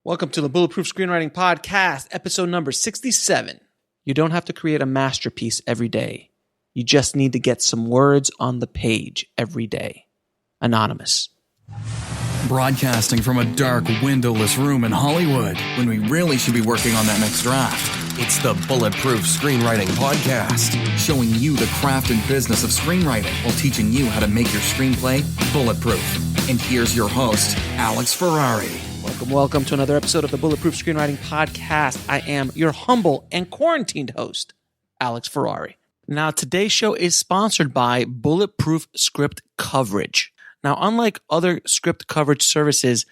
Welcome to the Bulletproof Screenwriting Podcast, episode number 67. You don't have to create a masterpiece every day. You just need to get some words on the page every day. Anonymous. Broadcasting from a dark, windowless room in Hollywood when we really should be working on that next draft. It's the Bulletproof Screenwriting Podcast, showing you the craft and business of screenwriting while teaching you how to make your screenplay bulletproof. And here's your host, Alex Ferrari. Welcome to another episode of the Bulletproof Screenwriting Podcast. I am your humble and quarantined host, Alex Ferrari. Now, today's show is sponsored by Bulletproof Script Coverage. Now, unlike other script coverage services,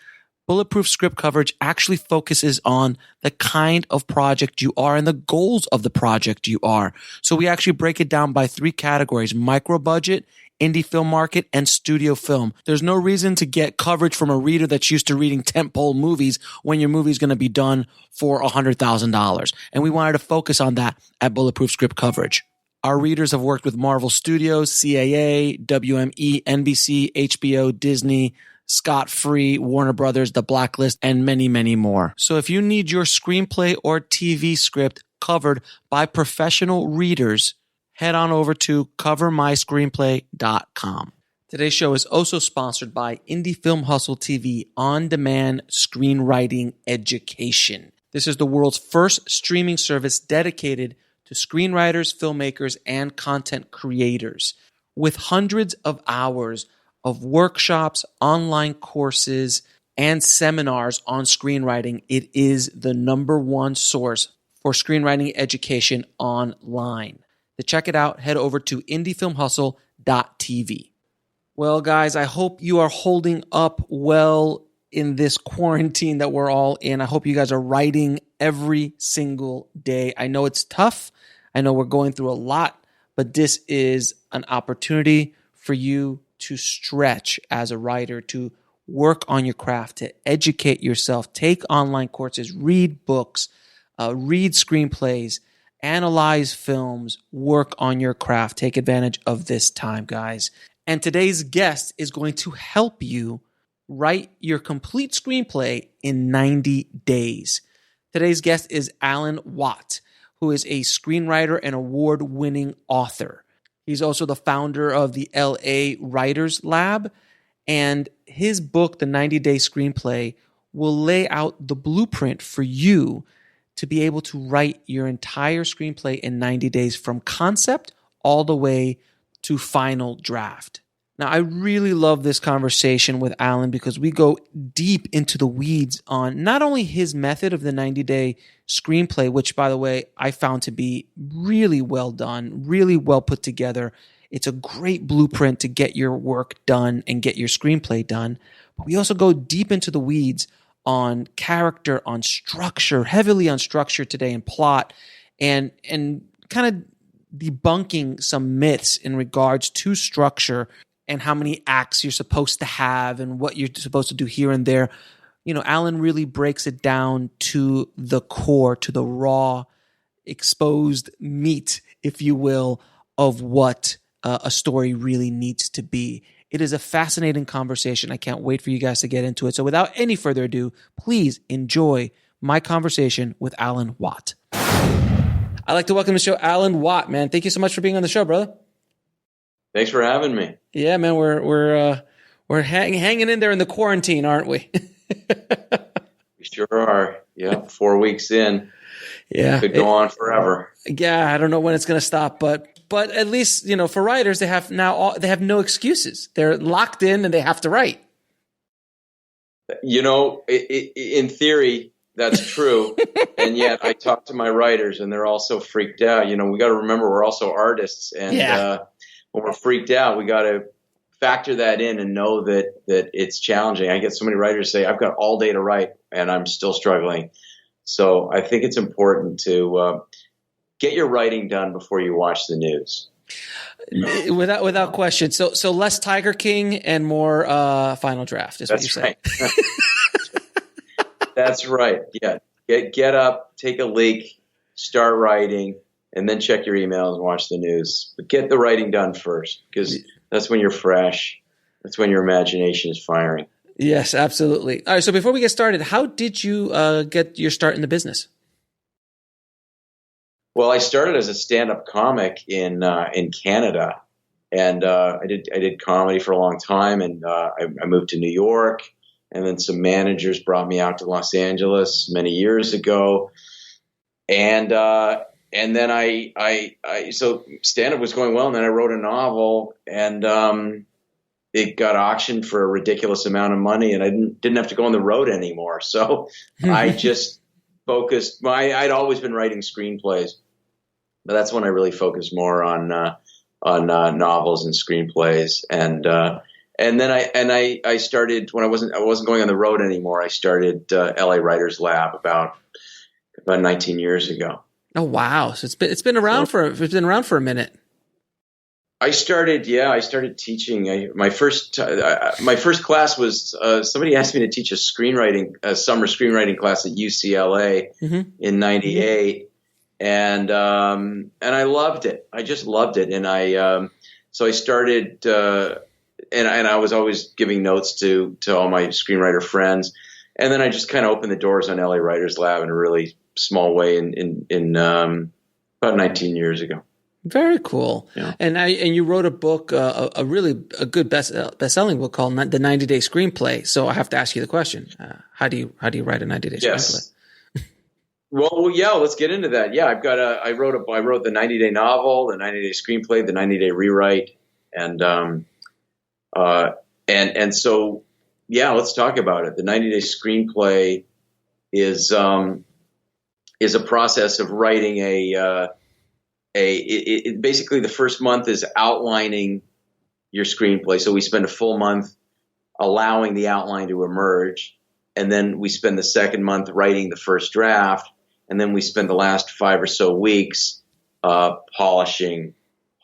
Bulletproof Script Coverage actually focuses on the kind of project you are and the goals of the project you are. So we actually break it down by three categories: micro budget, indie film market, and studio film. There's no reason to get coverage from a reader that's used to reading tentpole movies when your movie's going to be done for $100,000. And we wanted to focus on that at Bulletproof Script Coverage. Our readers have worked with Marvel Studios, CAA, WME, NBC, HBO, Disney, Scott Free, Warner Brothers, The Blacklist, and many, many more. So if you need your screenplay or TV script covered by professional readers, head on over to covermyscreenplay.com. Today's show is also sponsored by Indie Film Hustle TV on-demand screenwriting education. This is the world's first streaming service dedicated to screenwriters, filmmakers, and content creators. With hundreds of hours of workshops, online courses, and seminars on screenwriting, it is the number one source for screenwriting education online. To check it out, head over to indiefilmhustle.tv. Well, guys, I hope you are holding up well in this quarantine that we're all in. I hope you guys are writing every single day. I know it's tough. I know we're going through a lot, but this is an opportunity for you to stretch as a writer, to work on your craft, to educate yourself, take online courses, read books, read screenplays, analyze films, work on your craft. Take advantage of this time, guys. And today's guest is going to help you write your complete screenplay in 90 days. Today's guest is Alan Watt, who is a screenwriter and award-winning author. He's also the founder of the LA Writers Lab, and his book, The 90-Day Screenplay, will lay out the blueprint for you to be able to write your entire screenplay in 90 days from concept all the way to final draft. Now, I really love this conversation with Alan because we go deep into the weeds on not only his method of the 90-day screenplay, which, by the way, I found to be really well done, really well put together. It's a great blueprint to get your work done and get your screenplay done. But we also go deep into the weeds on character, on structure, heavily on structure today, and plot, and kind of debunking some myths in regards to structure and how many acts you're supposed to have and what you're supposed to do here and there. You know, Alan really breaks it down to the core, to the raw, exposed meat, if you will, of what a story really needs to be. It is a fascinating conversation. I can't wait for you guys to get into it. So without any further ado, please enjoy my conversation with Alan Watt. I'd like to welcome to the show Alan Watt, man. Thank you so much for being on the show, brother. Thanks for having me. Yeah, man, we're hanging in there in the quarantine, aren't we? We sure are. Yeah, 4 weeks in. Yeah, could go on forever. Yeah, I don't know when it's going to stop, but at least, you know, for writers, they have no excuses. They're locked in and they have to write. You know, in theory, that's true. And yet I talk to my writers and they're all so freaked out. You know, we got to remember we're also artists. And when we're freaked out, we got to factor that in and know that it's challenging. I get so many writers say, I've got all day to write and I'm still struggling. So I think it's important to get your writing done before you watch the news. Without question. So less Tiger King and more Final Draft is what you're saying. Right. That's right. Yeah. Get up, take a leak, start writing, and then check your emails and watch the news. But get the writing done first, because that's when you're fresh. That's when your imagination is firing. Yes, absolutely. All right. So before we get started, how did you get your start in the business? Well, I started as a stand-up comic in Canada, and I did comedy for a long time, and I moved to New York, and then some managers brought me out to Los Angeles many years ago, and then so stand-up was going well, and then I wrote a novel, and it got auctioned for a ridiculous amount of money, and I didn't have to go on the road anymore. So I just focused. I'd always been writing screenplays, but that's when I really focused more on novels and screenplays. And then I started when I wasn't going on the road anymore. I started LA Writers Lab about 19 years ago. Oh wow! So it's been around for a minute. I started teaching. My first class was somebody asked me to teach a summer screenwriting class at UCLA in '98, and I loved it. I just loved it, and so I started, and I was always giving notes to all my screenwriter friends, and then I just kind of opened the doors on LA Writers Lab in a really small way in about 19 years ago. Very cool. Yeah. And you wrote a book, a good best-selling book called The 90-Day Screenplay. So I have to ask you the question: how do you write a 90-day screenplay? Well, yeah, let's get into that. Yeah, I wrote the 90-day novel, the 90-day screenplay, the 90-day rewrite, and so yeah, let's talk about it. The 90-day screenplay is a process of writing basically the first month is outlining your screenplay. So we spend a full month allowing the outline to emerge, and then we spend the second month writing the first draft, and then we spend the last 5 or so weeks polishing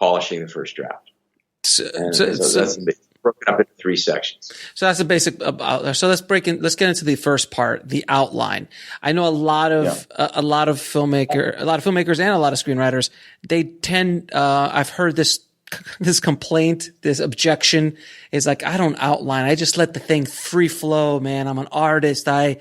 the first draft. So that's broken up into 3 sections. So that's the basic. So let's get into the first part, the outline. I know a lot of filmmakers and a lot of screenwriters. They tend. I've heard this complaint, this objection is like, I don't outline. I just let the thing free flow, man. I'm an artist. I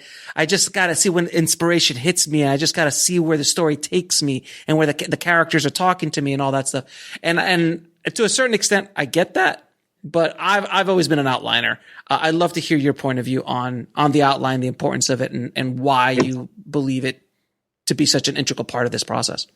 just got to see when inspiration hits me. And I just got to see where the story takes me and where the characters are talking to me and all that stuff. And to a certain extent, I get that. But I've always been an outliner. I'd love to hear your point of view on the outline, the importance of it, and why you believe it to be such an integral part of this process.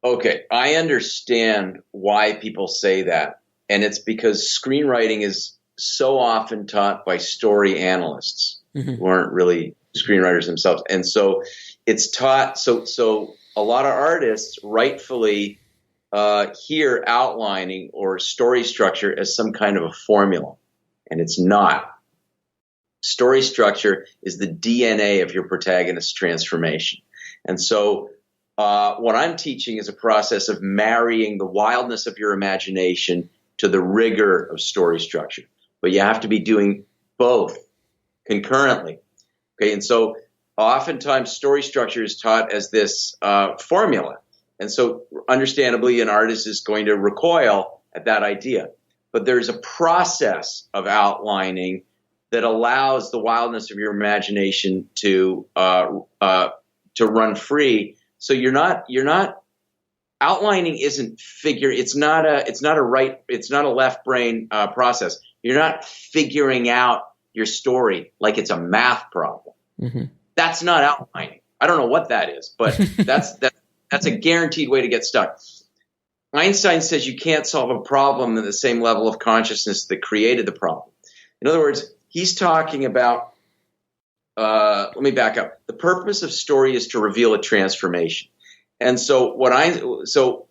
Okay, I understand why people say that, and it's because screenwriting is so often taught by story analysts who aren't really screenwriters themselves, and so it's taught. So a lot of artists rightfully hear outlining or story structure as some kind of a formula, and it's not. Story structure is the DNA of your protagonist's transformation. And so what I'm teaching is a process of marrying the wildness of your imagination to the rigor of story structure. But you have to be doing both concurrently. Okay, and so oftentimes story structure is taught as this formula. And so understandably, an artist is going to recoil at that idea. But there's a process of outlining that allows the wildness of your imagination to run free. So you're not outlining isn't figure. It's not a left brain process. You're not figuring out your story like it's a math problem. Mm-hmm. That's not outlining. I don't know what that is, but that's a guaranteed way to get stuck. Einstein says you can't solve a problem at the same level of consciousness that created the problem. In other words, he's talking about, let me back up. The purpose of story is to reveal a transformation. And so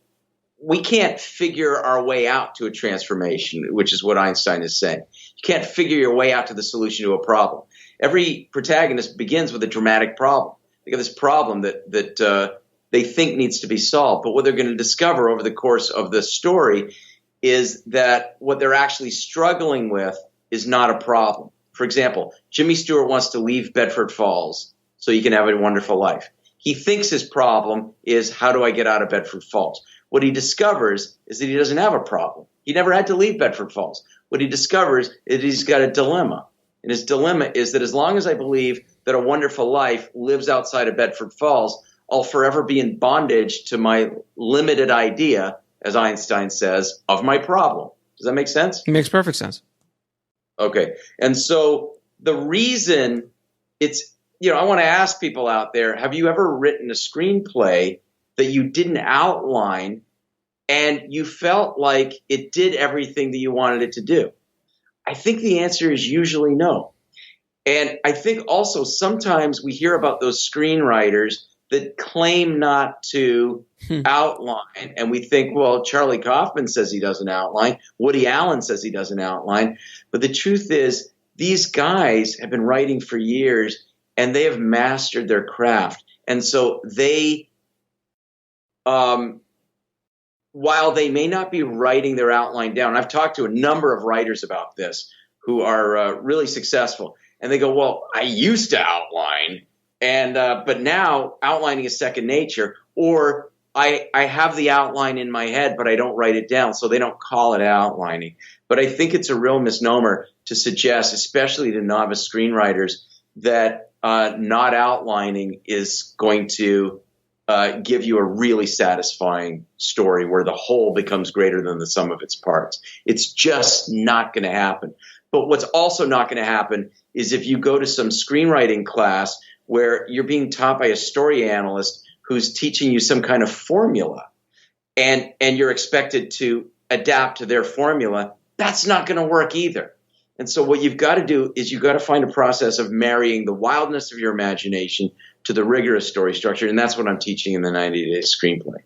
we can't figure our way out to a transformation, which is what Einstein is saying. You can't figure your way out to the solution to a problem. Every protagonist begins with a dramatic problem. They got this problem that they think needs to be solved. But what they're going to discover over the course of the story is that what they're actually struggling with is not a problem. For example, Jimmy Stewart wants to leave Bedford Falls so he can have a wonderful life. He thinks his problem is, how do I get out of Bedford Falls? What he discovers is that he doesn't have a problem. He never had to leave Bedford Falls. What he discovers is he's got a dilemma. And his dilemma is that as long as I believe that a wonderful life lives outside of Bedford Falls, I'll forever be in bondage to my limited idea, as Einstein says, of my problem. Does that make sense? It makes perfect sense. Okay. And so the reason it's, I want to ask people out there, have you ever written a screenplay that you didn't outline and you felt like it did everything that you wanted it to do? I think the answer is usually no. And I think also sometimes we hear about those screenwriters that claim not to outline. And we think, well, Charlie Kaufman says he doesn't outline. Woody Allen says he doesn't outline. But the truth is, these guys have been writing for years and they have mastered their craft. And so they, while they may not be writing their outline down, I've talked to a number of writers about this who are really successful. And they go, well, I used to outline, but now outlining is second nature, or I have the outline in my head, but I don't write it down, so they don't call it outlining. But I think it's a real misnomer to suggest, especially to novice screenwriters, that not outlining is going to give you a really satisfying story where the whole becomes greater than the sum of its parts. It's just not going to happen. But what's also not going to happen is if you go to some screenwriting class where you're being taught by a story analyst who's teaching you some kind of formula and you're expected to adapt to their formula, that's not going to work either. And so what you've got to do is you've got to find a process of marrying the wildness of your imagination to the rigorous story structure. And that's what I'm teaching in the 90-day screenplay.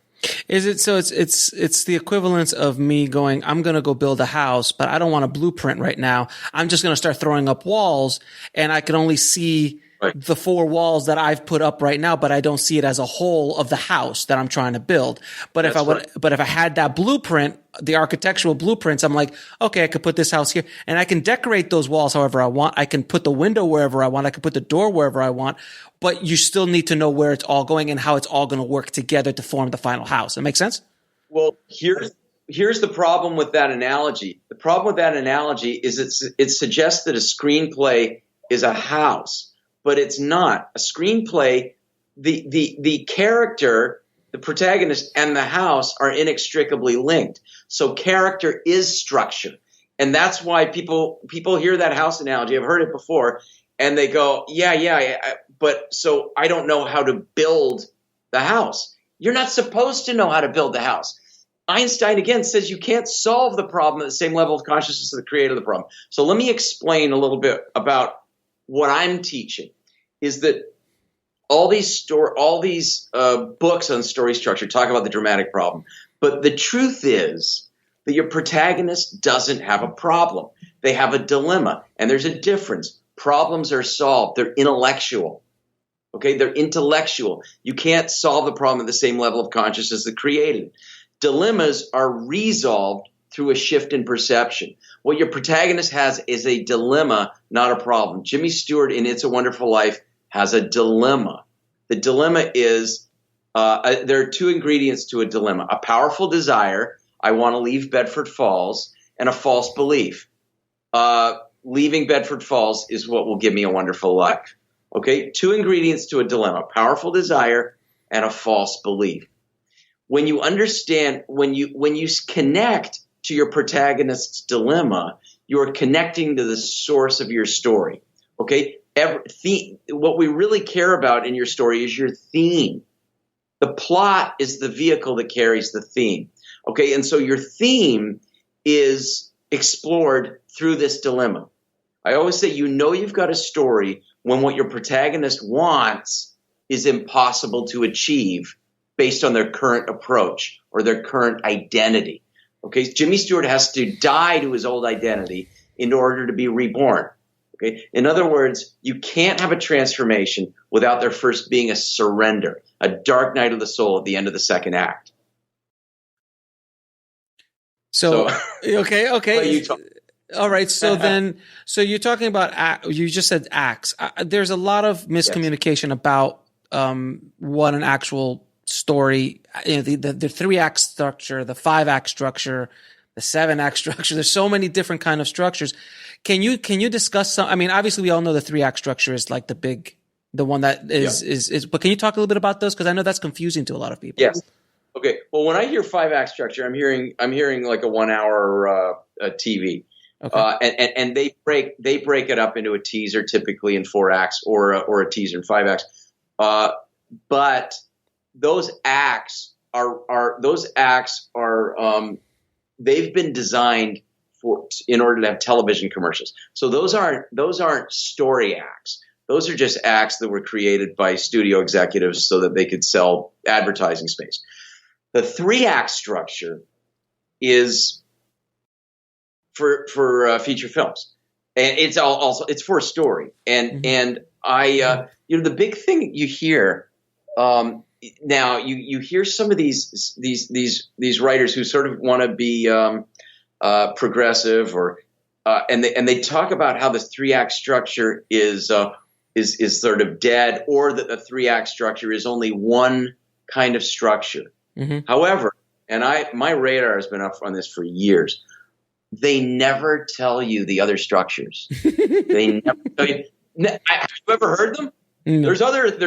Is it so? It's the equivalence of me going, I'm going to go build a house, but I don't want a blueprint right now. I'm just going to start throwing up walls, and I can only see the 4 walls that I've put up right now, but I don't see it as a whole of the house that I'm trying to build. But if I had that blueprint, the architectural blueprints, I'm like, okay, I could put this house here and I can decorate those walls however I want. I can put the window wherever I want. I can put the door wherever I want, but you still need to know where it's all going and how it's all going to work together to form the final house. That makes sense? Well, here's the problem with that analogy. The problem with that analogy is it suggests that a screenplay is a house. But it's not. A screenplay, the character, the protagonist, and the house are inextricably linked. So character is structure. And that's why people hear that house analogy. I've heard it before. And they go, yeah, but so I don't know how to build the house. You're not supposed to know how to build the house. Einstein, again, says you can't solve the problem at the same level of consciousness of the creator of the problem. So let me explain a little bit about what I'm teaching is that all these books on story structure talk about the dramatic problem. But the truth is that your protagonist doesn't have a problem. They have a dilemma. And there's a difference. Problems are solved. They're intellectual. Okay? They're intellectual. You can't solve the problem at the same level of consciousness that created. Dilemmas are resolved through a shift in perception. What your protagonist has is a dilemma, not a problem. Jimmy Stewart in It's a Wonderful Life has a dilemma. The dilemma is there are 2 ingredients to a dilemma: a powerful desire, I want to leave Bedford Falls, and a false belief. Leaving Bedford Falls is what will give me a wonderful life. Okay, 2 ingredients to a dilemma: powerful desire and a false belief. When you understand, when you connect to your protagonist's dilemma, you are connecting to the source of your story. Okay? What we really care about in your story is your theme. The plot is the vehicle that carries the theme. Okay? And so your theme is explored through this dilemma. I always say you've got a story when what your protagonist wants is impossible to achieve based on their current approach or their current identity. Okay, Jimmy Stewart has to die to his old identity in order to be reborn. Okay, in other words, you can't have a transformation without there first being a surrender, a dark night of the soul at the end of the second act. So okay. All right. So then, you're talking about, you just said acts. There's a lot of miscommunication about what an actual story, the 3-act structure, the 5-act structure, the 7-act structure. There's so many different kind of structures. Can you discuss some? I mean, obviously, we all know the 3-act structure is like the one that is. But can you talk a little bit about those? Because I know that's confusing to a lot of people. Yes. Okay. Well, when I hear 5-act structure, I'm hearing like a 1 hour TV. Okay. And they break it up into a teaser, typically in 4 acts, or a teaser in 5 acts. But those acts are they've been designed in order to have television commercials. So those aren't story acts. Those are just acts that were created by studio executives so that they could sell advertising space. The 3-act structure is for feature films, and it's also for a story. And I the big thing you hear now, you hear some of these writers who sort of want to be progressive, or and they talk about how the 3-act structure is sort of dead, or that the 3-act structure is only one kind of structure. Mm-hmm. However, and my radar has been up on this for years. They never tell you the other structures. They never tell you. Have you ever heard them? No. There's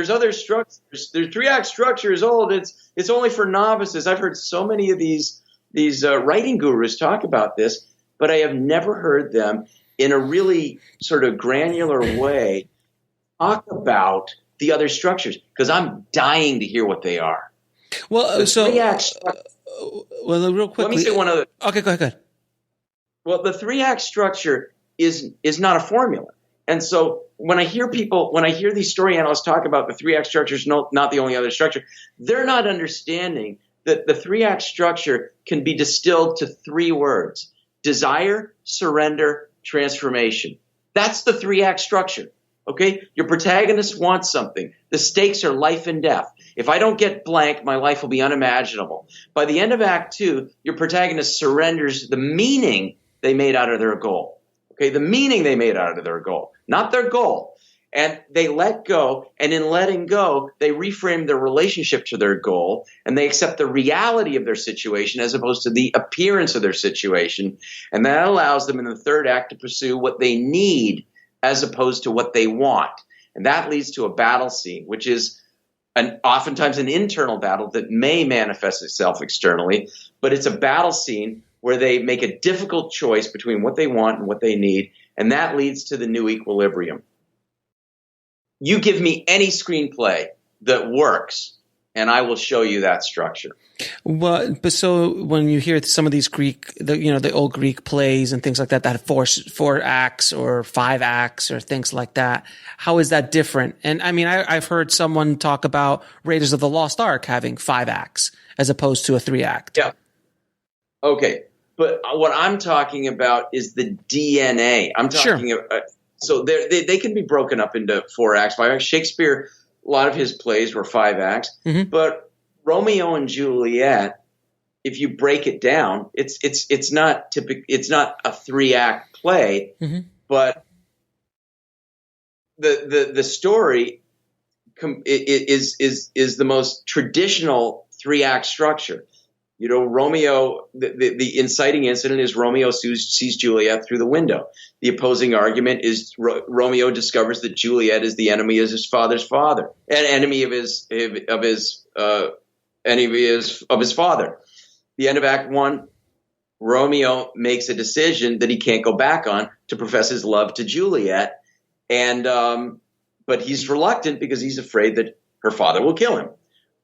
other structures. Their 3-act structure is old. It's only for novices. I've heard so many of these writing gurus talk about this, but I have never heard them in a really sort of granular way talk about the other structures, because I'm dying to hear what they are. Well, real quickly. Let me say one other. Okay, go ahead. Well, the 3-act structure is not a formula. And so when I hear these story analysts talk about the 3-act structure is not the only other structure, they're not understanding that the 3-act structure can be distilled to 3 words: desire, surrender, transformation. That's the 3-act structure. Okay? Your protagonist wants something. The stakes are life and death. If I don't get blank, my life will be unimaginable. By the end of Act 2, your protagonist surrenders the meaning they made out of their goal. Okay, the meaning they made out of their goal, not their goal. And they let go, and in letting go, they reframe their relationship to their goal, and they accept the reality of their situation as opposed to the appearance of their situation. And that allows them in the 3rd act to pursue what they need as opposed to what they want. And that leads to a battle scene, which is oftentimes an internal battle that may manifest itself externally, but it's a battle scene where they make a difficult choice between what they want and what they need, and that leads to the new equilibrium. You give me any screenplay that works, and I will show you that structure. Well, but so when you hear some of these the old Greek plays and things like that have 4 acts or 5 acts or things like that, how is that different? And I mean, I've heard someone talk about Raiders of the Lost Ark having 5 acts as opposed to a 3-act. Yeah. Okay. But what I'm talking about is the DNA. I'm talking about, so they can be broken up into 4 acts, 5 acts. Shakespeare, a lot of his plays were 5 acts, but Romeo and Juliet, if you break it down, it's not a 3-act play, but the story is the most traditional 3-act structure. You know, Romeo, the inciting incident is Romeo sees Juliet through the window. The opposing argument is Romeo discovers that Juliet is the enemy of his father's father, an enemy of his father. The end of Act 1, Romeo makes a decision that he can't go back on to profess his love to Juliet, and but he's reluctant because he's afraid that her father will kill him.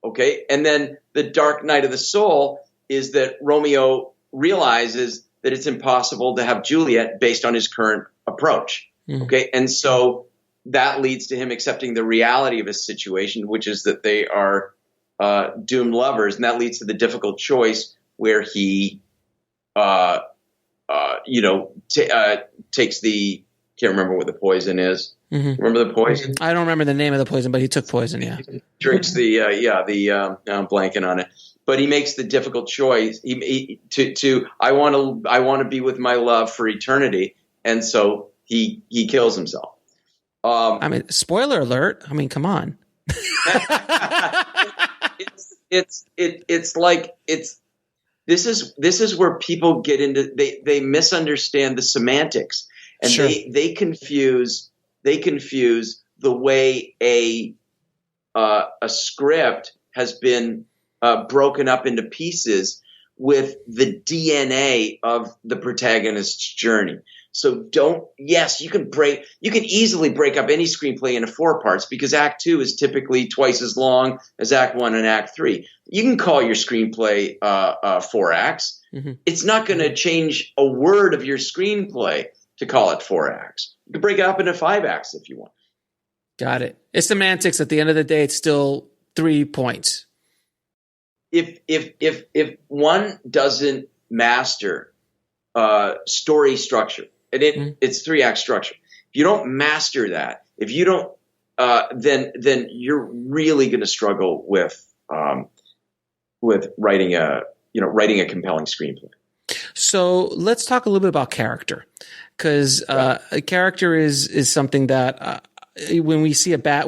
Okay, and then the dark night of the soul is that Romeo realizes that it's impossible to have Juliet based on his current approach. Okay, and so that leads to him accepting the reality of his situation, which is that they are doomed lovers, and that leads to the difficult choice where he, takes the, can't remember what the poison is. Remember the poison? I don't remember the name of the poison, but he took poison. Yeah, he drinks I'm blanking on it. But he makes the difficult choice. I want to be with my love for eternity, and so he kills himself. I mean, spoiler alert. I mean, come on. This is where people get into they misunderstand the semantics. And Sure. they confuse the way a script has been broken up into pieces with the DNA of the protagonist's journey. So you can easily break up any screenplay into 4 parts because Act 2 is typically twice as long as Act 1 and Act 3. You can call your screenplay 4 acts. Mm-hmm. It's not going to change a word of your screenplay to call it 4 acts. You can break it up into 5 acts if you want. Got it. It's semantics. At the end of the day, it's still 3 points. If one doesn't master story structure, and it's 3-act structure. If you don't master that, if you don't, then you're really going to struggle with writing a compelling screenplay. So let's talk a little bit about character, because a character is something that when we see a bad,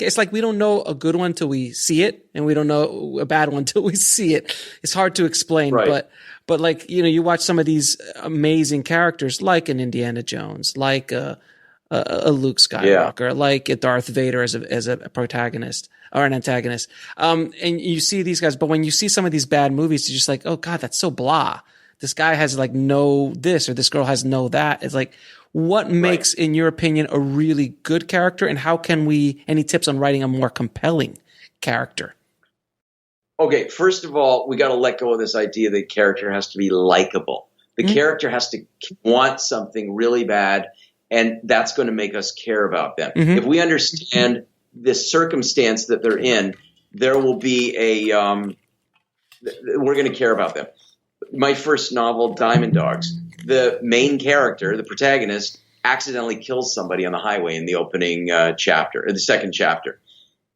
it's like we don't know a good one till we see it, and we don't know a bad one till we see it. It's hard to explain, right. But like, you watch some of these amazing characters, like an Indiana Jones, like a Luke Skywalker, like a Darth Vader as a protagonist or an antagonist. And you see these guys, but when you see some of these bad movies, you're just like, oh God, that's so blah. This guy has like no this, or this girl has no that. It's like, what makes, in your opinion, a really good character, and how can any tips on writing a more compelling character? Okay, first of all, we got to let go of this idea that character has to be likable. The character has to want something really bad, and that's going to make us care about them. Mm-hmm. If we understand the circumstance that they're in, there will be we're going to care about them. My first novel, Diamond Dogs, the main character, the protagonist, accidentally kills somebody on the highway in the opening chapter, or the second chapter.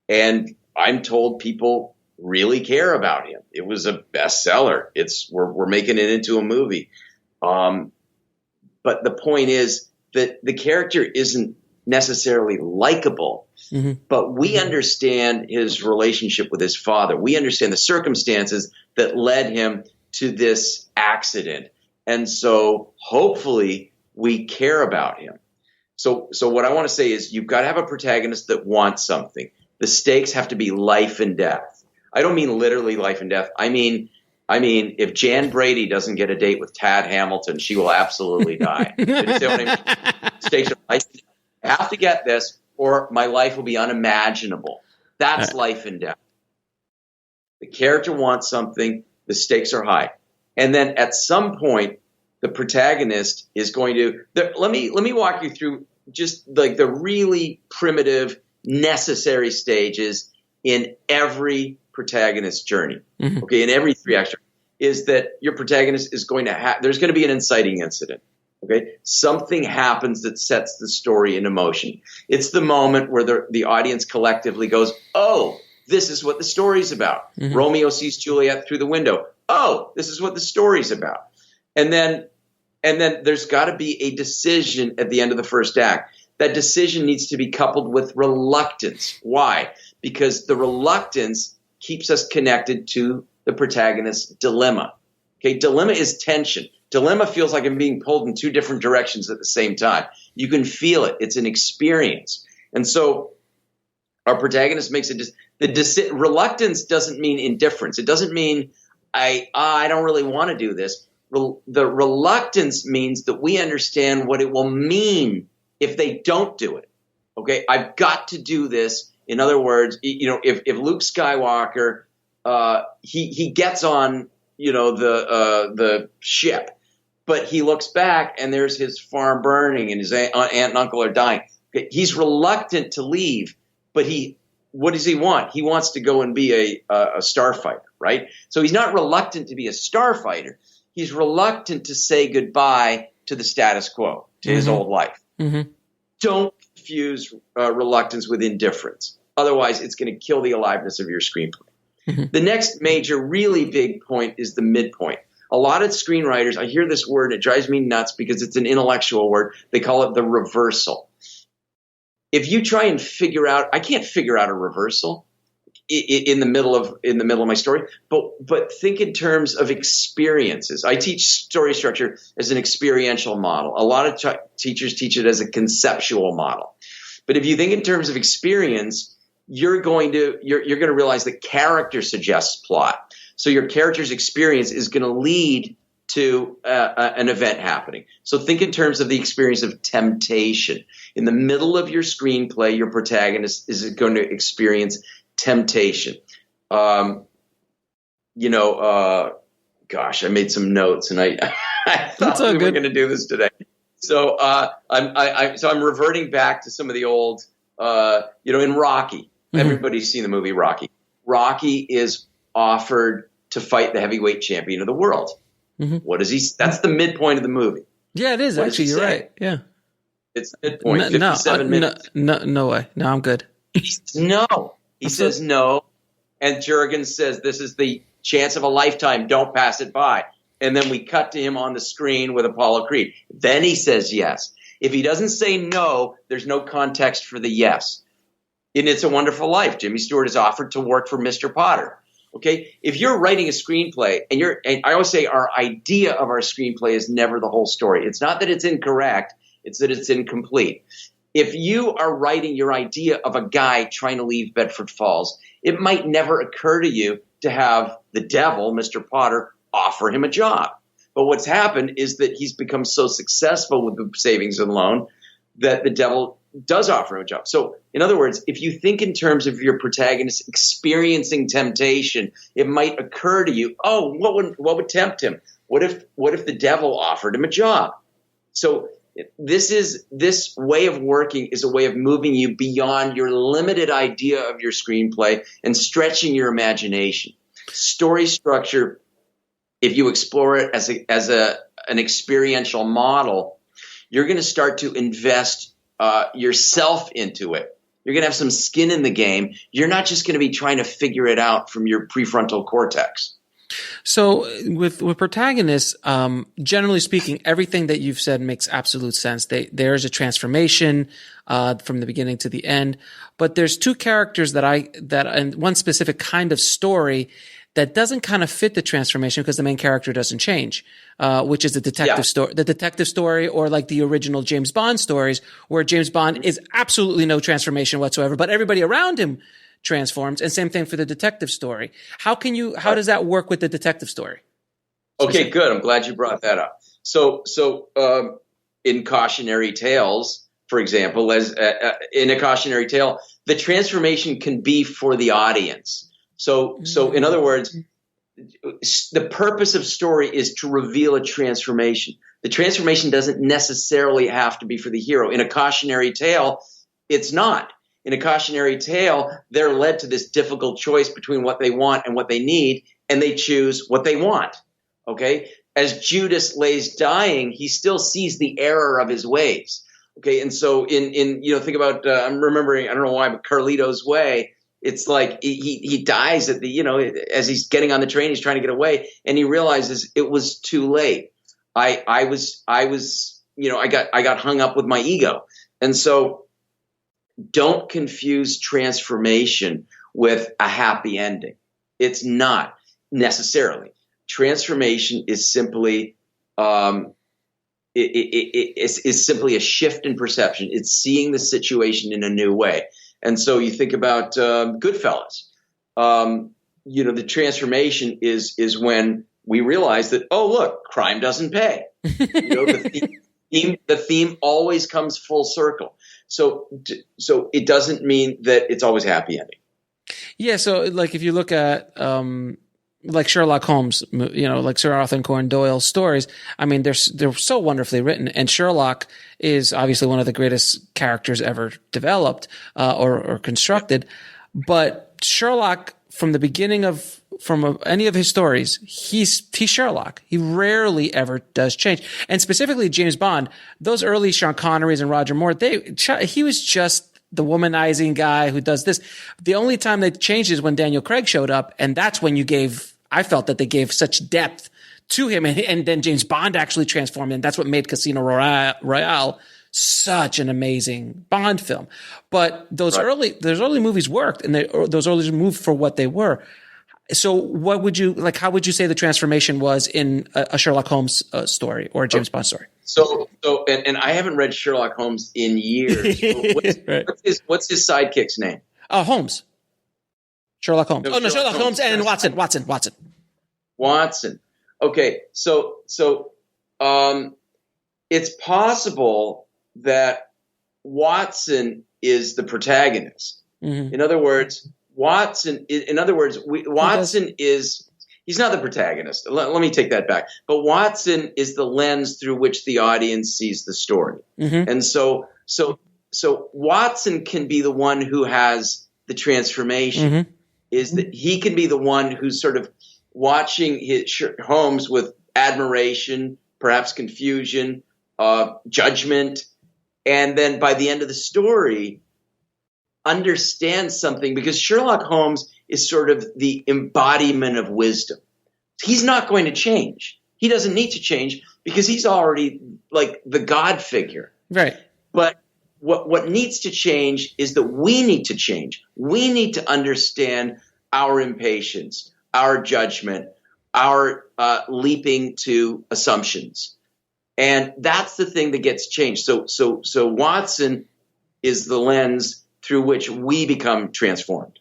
And I'm told people really care about him. It was a bestseller. We're making it into a movie. But the point is that the character isn't necessarily likable, but we understand his relationship with his father. We understand the circumstances that led him to this accident. And so hopefully we care about him. So what I want to say is you've got to have a protagonist that wants something. The stakes have to be life and death. I don't mean literally life and death. I mean, if Jan Brady doesn't get a date with Tad Hamilton, she will absolutely die. You understand what I mean? Stakes are life and death. I have to get this, or my life will be unimaginable. That's life and death. The character wants something. The stakes are high. And then at some point, the protagonist is going to let me walk you through just like the really primitive, necessary stages in every protagonist's journey. Mm-hmm. Okay, in every 3-act journey, is that your protagonist is going to there's going to be an inciting incident. Okay, something happens that sets the story in motion. It's the moment where the audience collectively goes, "Oh, this is what the story's about." Mm-hmm. Romeo sees Juliet through the window. Oh, this is what the story's about. And then there's got to be a decision at the end of the first act. That decision needs to be coupled with reluctance. Why? Because the reluctance keeps us connected to the protagonist's dilemma. Okay, dilemma is tension. Dilemma feels like I'm being pulled in 2 different directions at the same time. You can feel it. It's an experience. And so our protagonist makes reluctance doesn't mean indifference. It doesn't mean I don't really want to do this. The reluctance means that we understand what it will mean if they don't do it. Okay, I've got to do this. In other words, if Luke Skywalker, he gets on, the ship, but he looks back and there's his farm burning and his aunt and uncle are dying. Okay, he's reluctant to leave, but what does he want? He wants to go and be a starfighter, right? So he's not reluctant to be a starfighter. He's reluctant to say goodbye to the status quo, to his old life. Mm-hmm. Don't confuse reluctance with indifference. Otherwise, it's going to kill the aliveness of your screenplay. Mm-hmm. The next major, really big point is the midpoint. A lot of screenwriters, I hear this word, it drives me nuts because it's an intellectual word. They call it the reversal. If you try and I can't figure out a reversal. in the middle of my story. But think in terms of experiences. I teach story structure as an experiential model. A lot of teachers teach it as a conceptual model. But if you think in terms of experience, you're going to realize that character suggests plot. So your character's experience is going to lead to an event happening. So think in terms of the experience of temptation. In the middle of your screenplay, your protagonist is going to experience temptation. Gosh, I made some notes, and I thought we were going to do this today. So I'm reverting back to some of the old, in Rocky. Mm-hmm. Everybody's seen the movie Rocky. Rocky is offered to fight the heavyweight champion of the world. Mm-hmm. What is he? That's the midpoint of the movie. Yeah, it is. What actually, you're right. Yeah. It's midpoint, 57 minutes. No way. No, I'm good. No. He says no. And Jurgens says, this is the chance of a lifetime. Don't pass it by. And then we cut to him on the screen with Apollo Creed. Then he says yes. If he doesn't say no, there's no context for the yes. In It's a Wonderful Life, Jimmy Stewart is offered to work for Mr. Potter. Okay, if you're writing a screenplay, and I always say our idea of our screenplay is never the whole story. It's not that it's incorrect, it's that it's incomplete. If you are writing your idea of a guy trying to leave Bedford Falls, it might never occur to you to have the devil, Mr. Potter, offer him a job. But what's happened is that he's become so successful with the savings and loan that the devil does offer him a job. So, in other words, if you think in terms of your protagonist experiencing temptation, it might occur to you, oh, what would tempt him? What if the devil offered him a job? So this way of working is a way of moving you beyond your limited idea of your screenplay and stretching your imagination. Story structure, if you explore it as an experiential model, you're going to start to invest yourself into it. You're going to have some skin in the game. You're not just going to be trying to figure it out from your prefrontal cortex. So with protagonists, generally speaking, everything that you've said makes absolute sense. There's a transformation from the beginning to the end, but there's two characters and one specific kind of story that doesn't kind of fit the transformation because the main character doesn't change, which is the detective story, or like the original James Bond stories where James Bond is absolutely no transformation whatsoever, but everybody around him transforms. And same thing for the detective story. How does that work with the detective story? Okay, good. I'm glad you brought that up. So in cautionary tales, for example, as in a cautionary tale, the transformation can be for the audience. So in other words, the purpose of story is to reveal a transformation. The transformation doesn't necessarily have to be for the hero. In a cautionary tale, it's not. In a cautionary tale, they're led to this difficult choice between what they want and what they need, and they choose what they want. Okay? As Judas lays dying, he still sees the error of his ways. Okay? And so think about, I'm remembering, I don't know why, but Carlito's Way. It's like he dies at as he's getting on the train, he's trying to get away, and he realizes it was too late. I got hung up with my ego. And so don't confuse transformation with a happy ending. It's not necessarily. Transformation is simply is simply a shift in perception. It's seeing the situation in a new way. And so you think about Goodfellas. The transformation is when we realize that, oh, look, crime doesn't pay. The theme always comes full circle. So it doesn't mean that it's always a happy ending. Yeah. So like if you look at like Sherlock Holmes, like Sir Arthur Conan Doyle's stories, I mean, they're so wonderfully written. And Sherlock is obviously one of the greatest characters ever developed or constructed. But Sherlock, from the beginning from any of his stories, he's Sherlock. He rarely ever does change. And specifically James Bond, those early Sean Connerys and Roger Moore, he was just the womanizing guy who does this. The only time they changed is when Daniel Craig showed up, and that's when I felt that they gave such depth to him, and then James Bond actually transformed, and that's what made Casino Royale such an amazing Bond film. But those early movies worked, and those early moved for what they were. So what would you like? How would you say the transformation was in a Sherlock Holmes story or a James Bond story? So, I haven't read Sherlock Holmes in years. What's his sidekick's name? Holmes. Sherlock Holmes. No, Sherlock Holmes and Watson. Watson. Okay, so it's possible that Watson is the protagonist. Mm-hmm. In other words, Watson is he's not the protagonist. Let me take that back. But Watson is the lens through which the audience sees the story. Mm-hmm. And so Watson can be the one who has the transformation. Mm-hmm. Is that he can be the one who's sort of watching Holmes with admiration, perhaps confusion, judgment, and then by the end of the story, understands something, because Sherlock Holmes is sort of the embodiment of wisdom. He's not going to change. He doesn't need to change because he's already like the God figure. Right. But what needs to change is that we need to change. We need to understand our impatience, our judgment, our leaping to assumptions. And that's the thing that gets changed. So Watson is the lens through which we become transformed.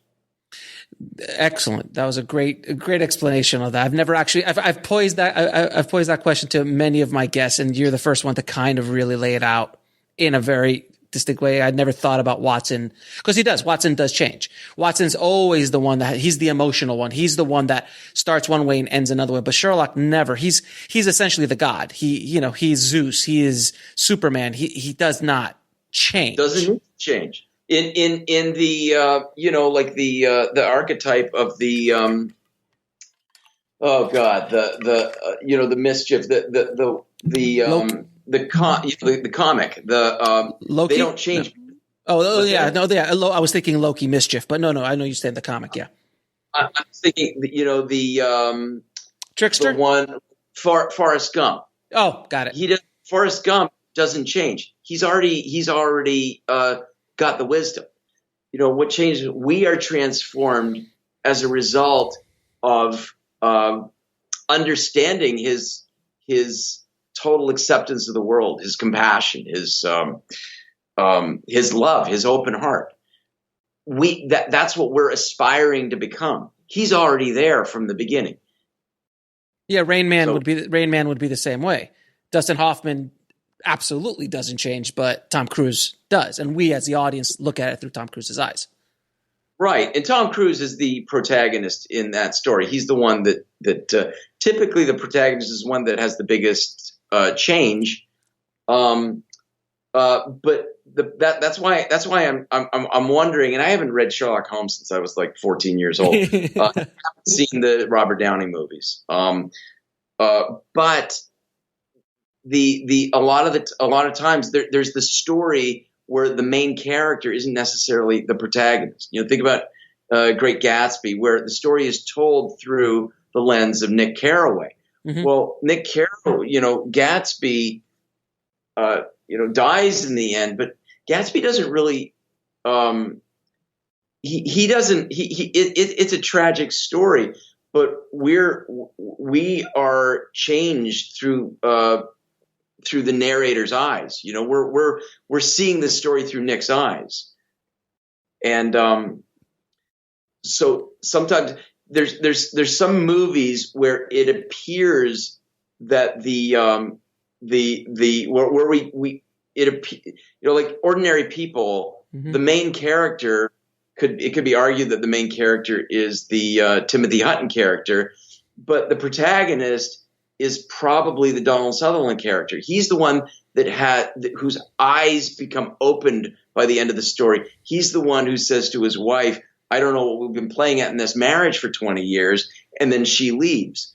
Excellent. That was a great explanation of that. I've never actually, I've posed that question to many of my guests, and you're the first one to kind of really lay it out in a very distinct way. I'd never thought about Watson, because Watson does change. Watson's always the one he's the emotional one. He's the one that starts one way and ends another way. But Sherlock never. He's essentially the God. He's Zeus. He is Superman. He does not change. Doesn't need to change. In the the archetype of the the mischief, the comic, Loki? They don't change. No. I was thinking Loki mischief, but no, I know you said the comic. Yeah, I'm thinking the Trickster, the one Forrest Gump. Oh, got it. Forrest Gump doesn't change. He's already got the wisdom. What changes? We are transformed as a result of understanding his total acceptance of the world, his compassion, his love, his open heart. That's what we're aspiring to become. He's already there from the beginning. Yeah, Rain Man would be the same way. Dustin Hoffman absolutely doesn't change, but Tom Cruise does, and we as the audience look at it through Tom Cruise's eyes. Right, and Tom Cruise is the protagonist in that story. He's the one that typically the protagonist is one that has the biggest change, but that's why I'm wondering, and I haven't read Sherlock Holmes since I was like 14 years old. I haven't seen the Robert Downey movies, but a lot of times there's the story where the main character isn't necessarily the protagonist. Think about Great Gatsby, where the story is told through the lens of Nick Carraway. Mm-hmm. Well, Nick Carraway, Gatsby, dies in the end, but Gatsby doesn't really. He doesn't. It's a tragic story, but we are changed through the narrator's eyes. We're seeing the story through Nick's eyes, and so sometimes there's some movies where it appears that like Ordinary People, mm-hmm. the main character could be argued that the main character is the Timothy Hutton character, but the protagonist is probably the Donald Sutherland character. He's the one whose eyes become opened by the end of the story. He's the one who says to his wife, "I don't know what we've been playing at in this marriage for 20 years," and then she leaves.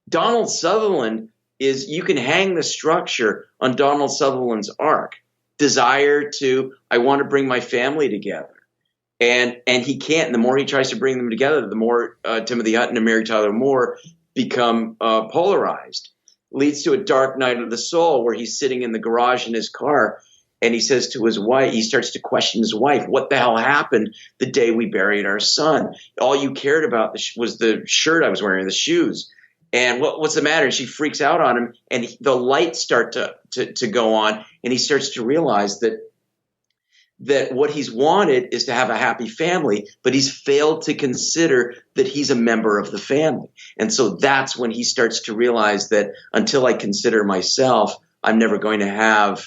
Donald Sutherland you can hang the structure on Donald Sutherland's arc. Desire to, I want to bring my family together. And he can't. And the more he tries to bring them together, the more Timothy Hutton and Mary Tyler Moore become polarized. Leads to A Dark Night of the Soul, where he's sitting in the garage in his car And he says to his wife, he starts to question his wife, what the hell happened the day we buried our son? All you cared about was the shirt I was wearing, the shoes. And what's the matter? And she freaks out on him, and the lights start to go on, and he starts to realize that what he's wanted is to have a happy family, but he's failed to consider that he's a member of the family. And so that's when he starts to realize that until I consider myself, I'm never going to have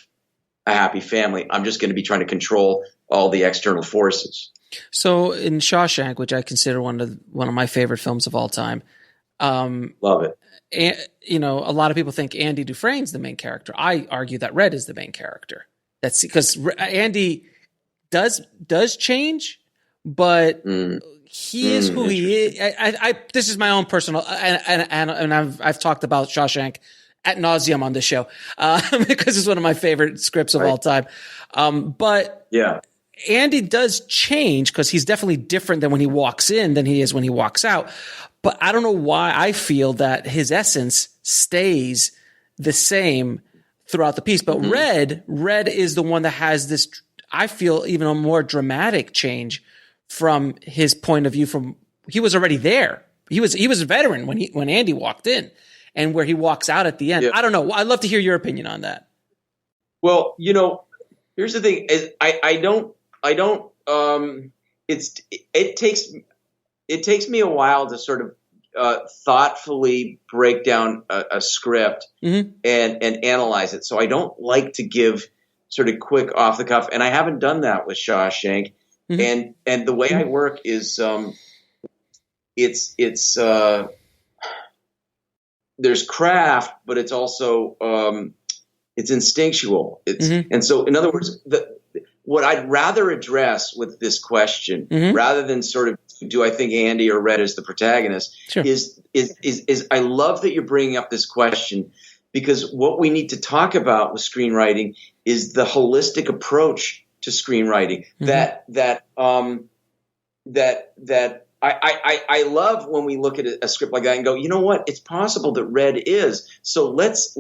a happy family. I'm just going to be trying to control all the external forces. So in Shawshank, which I consider one of my favorite films of all time, love it. And, you know, a lot of people think Andy Dufresne's the main character. I argue that Red is the main character. That's because Andy does change, but he is who he is. This is my own personal, and I've talked about Shawshank ad nauseum on the show because it's one of my favorite scripts of all time. But yeah, Andy does change because he's definitely different than when he walks in than he is when he walks out. But I don't know why I feel that his essence stays the same throughout the piece. But Red is the one that has this, I feel, even a more dramatic change from his point of view. From he was already there. He was a veteran when Andy walked in, and where he walks out at the end. Yeah. I don't know. I'd love to hear your opinion on that. Well, you know, here's the thing: is it takes me a while to sort of thoughtfully break down a script and analyze it. So I don't like to give sort of quick off the cuff, and I haven't done that with Shawshank. And the way I work is it's there's craft, but it's also it's instinctual. And so, in other words, what I'd rather address with this question, rather than sort of do I think Andy or Red is the protagonist, is I love that you're bringing up this question, because what we need to talk about with screenwriting is the holistic approach to screenwriting. That I love when we look at a script like that and go, you know what? It's possible that Red is. So let's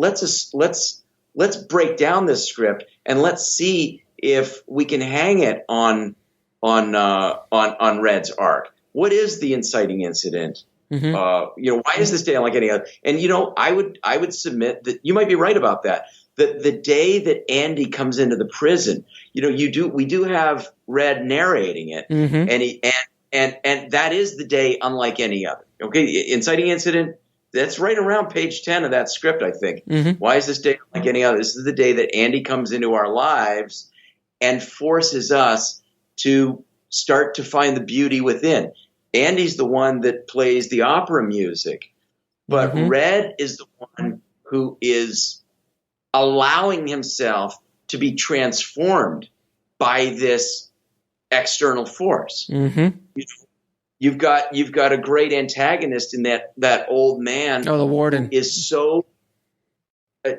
break down this script and let's see if we can hang it on Red's arc. What is the inciting incident? You know, why is this day unlike any other? And you know, I would submit that you might be right about that. That the day that Andy comes into the prison, you know, we do have Red narrating it, and that is the day unlike any other. Okay, inciting incident. That's right around page 10 of that script, I think. Why is this day unlike any other? This is the day that Andy comes into our lives and forces us to start to find the beauty within. Andy's the one that plays the opera music, but Red is the one who is allowing himself to be transformed by this external force. You've got a great antagonist in that old man. Oh, the warden is so.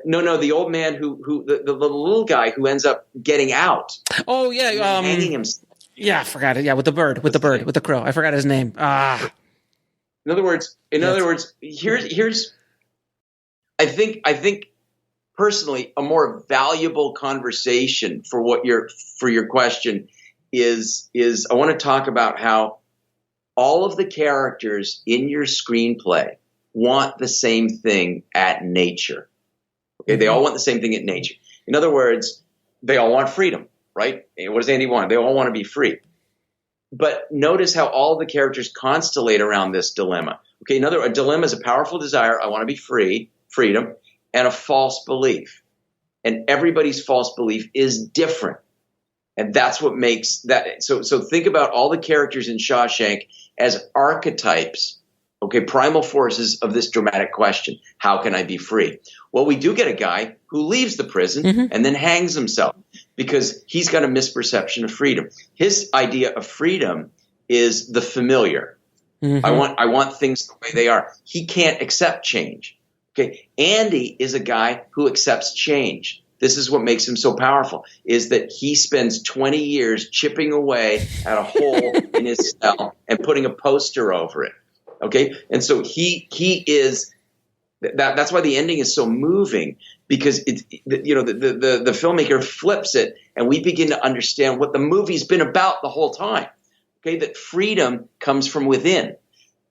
No, the old man who the little guy who ends up getting out. Oh yeah, hanging himself. Yeah, I forgot it. Yeah, with the crow. I forgot his name. In other words, here's. I think personally, a more valuable conversation for your question is I want to talk about how all of the characters in your screenplay want the same thing at nature. Okay, they all want the same thing at nature. In other words, they all want freedom, right? What does Andy want? They all want to be free. But notice how all of the characters constellate around this dilemma. Okay, a dilemma is a powerful desire. I want to be free, freedom, and a false belief. And everybody's false belief is different. And that's what makes that. So think about all the characters in Shawshank as archetypes, okay, primal forces of this dramatic question. How can I be free? Well, we do get a guy who leaves the prison and then hangs himself because he's got a misperception of freedom. His idea of freedom is the familiar. I want things the way they are. He can't accept change. Okay, Andy is a guy who accepts change. This is what makes him so powerful, is that he spends 20 years chipping away at a hole in his cell and putting a poster over it. Okay, and so he is That's why the ending is so moving, because it's, the filmmaker flips it, and we begin to understand what the movie's been about the whole time. Okay, that freedom comes from within,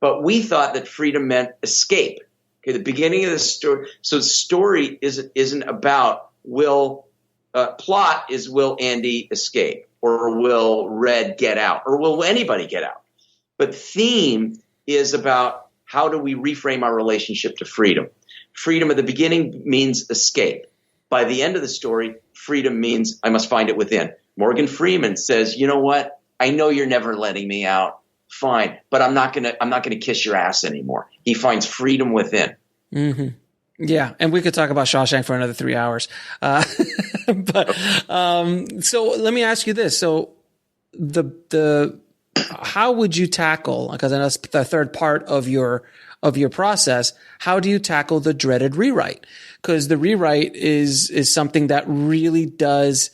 but we thought that freedom meant escape. Okay, the beginning of the story. So the story isn't about plot is will Andy escape, or will Red get out, or will anybody get out? But theme is about how do we reframe our relationship to freedom. Freedom at the beginning means escape. By the end of the story, freedom means I must find it within. Morgan Freeman says, you know what? I know you're never letting me out. Fine, but I'm not gonna kiss your ass anymore. He finds freedom within. Mm-hmm. Yeah, and we could talk about Shawshank for another 3 hours. But so let me ask you this: so how would you tackle? Because I know it's the third part of your process. How do you tackle the dreaded rewrite? Because the rewrite is something that really does.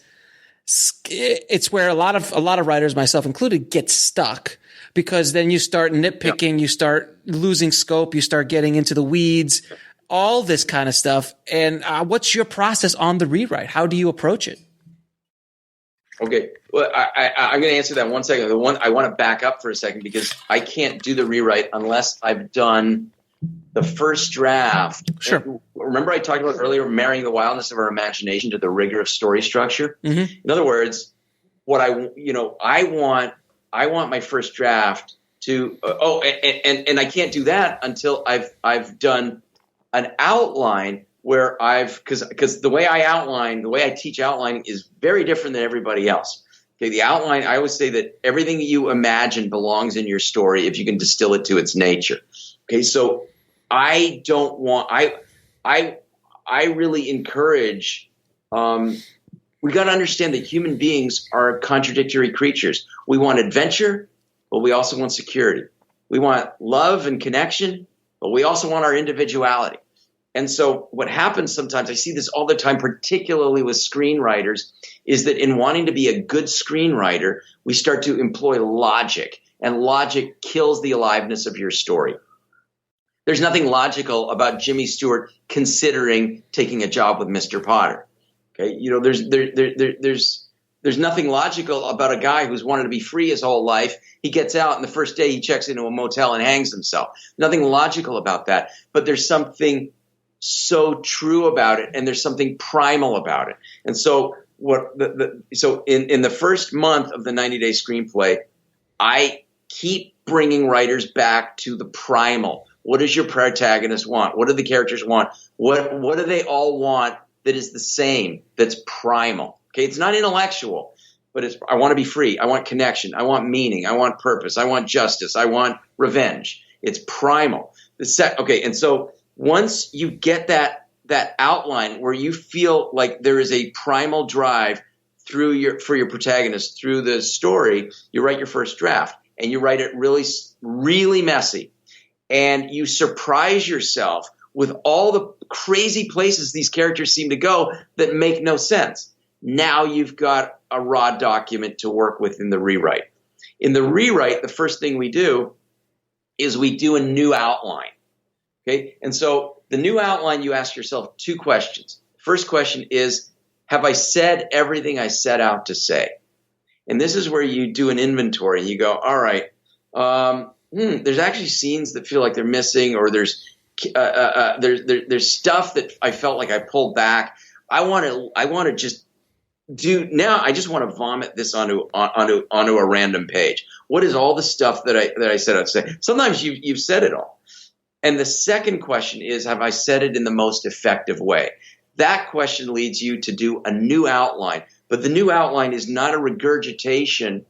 It's where a lot of writers, myself included, get stuck, because then you start nitpicking, you start losing scope, you start getting into the weeds, all this kind of stuff. And what's your process on the rewrite? How do you approach it? Okay, well, I'm going to answer that in 1 second. I want to back up for a second, because I can't do the rewrite unless I've done the first draft. Sure. Remember I talked about earlier, marrying the wildness of our imagination to the rigor of story structure. Mm-hmm. In other words, what I want my first draft to. And I can't do that until I've done an outline where because the way I teach outlining is very different than everybody else. Okay, the outline, I always say that everything that you imagine belongs in your story if you can distill it to its nature. Okay, so I really encourage, we got to understand that human beings are contradictory creatures. We want adventure, but we also want security. We want love and connection, but we also want our individuality. And so what happens sometimes, I see this all the time, particularly with screenwriters, is that in wanting to be a good screenwriter, we start to employ logic, and logic kills the aliveness of your story. There's nothing logical about Jimmy Stewart considering taking a job with Mr. Potter. Okay, there's nothing logical about a guy who's wanted to be free his whole life. He gets out, and the first day he checks into a motel and hangs himself. Nothing logical about that, but there's something so true about it, and there's something primal about it. And so in the first month of the 90-day screenplay, I keep bringing writers back to the primal. What does your protagonist want? What do the characters want? What do they all want that is the same, that's primal? Okay, it's not intellectual, but I want to be free. I want connection. I want meaning. I want purpose. I want justice. I want revenge. It's primal. Okay, and so once you get that outline where you feel like there is a primal drive for your protagonist through the story, you write your first draft, and you write it really, really messy. And you surprise yourself with all the crazy places these characters seem to go that make no sense. Now you've got a raw document to work with in the rewrite. In the rewrite, the first thing we do is we do a new outline. Okay, and so the new outline, you ask yourself two questions. First question is, have I said everything I set out to say? And this is where you do an inventory. You go, all right, there's actually scenes that feel like they're missing, or there's stuff that I felt like I pulled back. I want to just do now. I just want to vomit this onto a random page. What is all the stuff that I set out to say? Sometimes you've said it all. And the second question is, have I said it in the most effective way? That question leads you to do a new outline, but the new outline is not a regurgitation